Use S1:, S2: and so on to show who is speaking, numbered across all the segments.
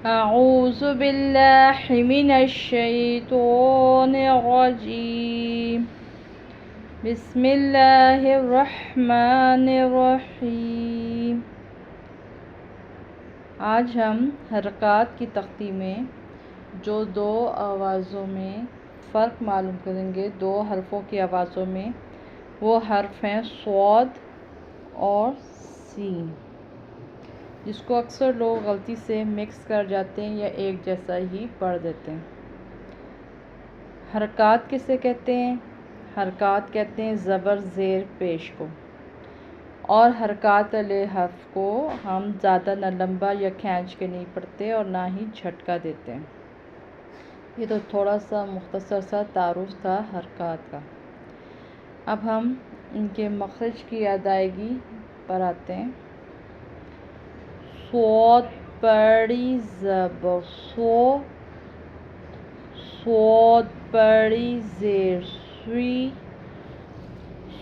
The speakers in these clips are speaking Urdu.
S1: أعوذ بالله من الشيطان الرجيم بسم اللہ الرحمن الرحیم۔ آج ہم حرکات کی تختی میں جو دو آوازوں میں فرق معلوم کریں گے، دو حرفوں کی آوازوں میں، وہ حرف ہیں صاد اور سین، جس کو اکثر لوگ غلطی سے مکس کر جاتے ہیں یا ایک جیسا ہی پڑھ دیتے ہیں۔ حرکات کسے کہتے ہیں؟ حرکات کہتے ہیں زبر زیر پیش کو، اور حرکات والے حرف کو ہم زیادہ نہ لمبا یا کھینچ کے نہیں پڑھتے اور نہ ہی جھٹکا دیتے ہیں۔ یہ تو تھوڑا سا مختصر سا تعارف تھا حرکات کا۔ اب ہم ان کے مخرج کی ادائیگی پر آتے ہیں۔ صاد بڑی زبر سو، صاد بڑی زیر سوی،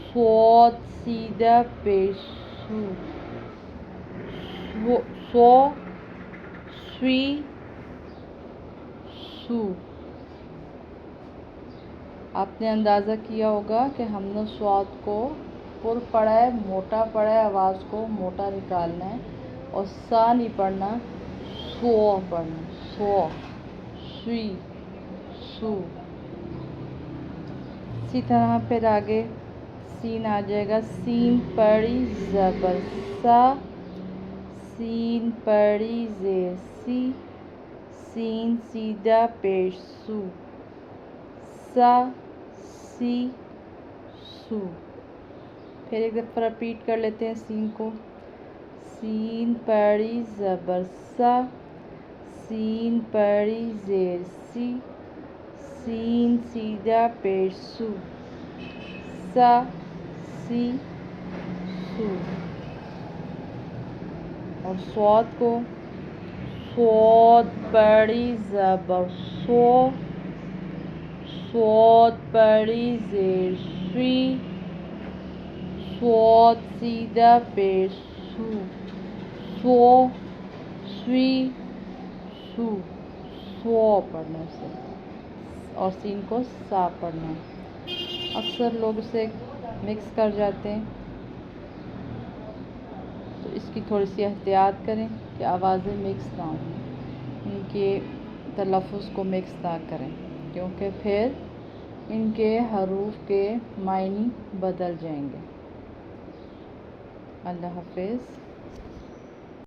S1: صاد سیدھا پیش سو، سو سوی سو۔ آپ نے اندازہ کیا ہوگا کہ ہم نے صاد کو پر پڑھا ہے، موٹا پڑھا ہے، آواز کو موٹا نکالنا ہے، اور سا نہیں پڑھنا، سو پڑھنا، سو سوی سو۔ اسی طرح پھر آگے سین آ جائے گا۔ سین پڑی زبر سا، سین پڑی زیر سی، سین سیدھا پیش سو، سا سی سو۔ پھر ایک دفعہ رپیٹ کر لیتے ہیں سین کو۔ سین پڑی زبر سا، سین پڑی زیر سی، سین سیدھا پیش سو، سا سی سو۔ اور صاد کو صاد بڑی زبر سو، صاد بڑی زیر سوی، صاد سیدھا پیش سو، سو سوی سو۔ سو پڑھنا ہے اور سین کو سا پڑھنا ہے۔ اکثر لوگ اسے مکس کر جاتے ہیں، تو اس کی تھوڑی سی احتیاط کریں کہ آوازیں مکس نہ ہوں، ان کے تلفظ کو مکس نہ کریں، کیونکہ پھر ان کے حروف کے معنی بدل جائیں گے۔ اللہ حافظ۔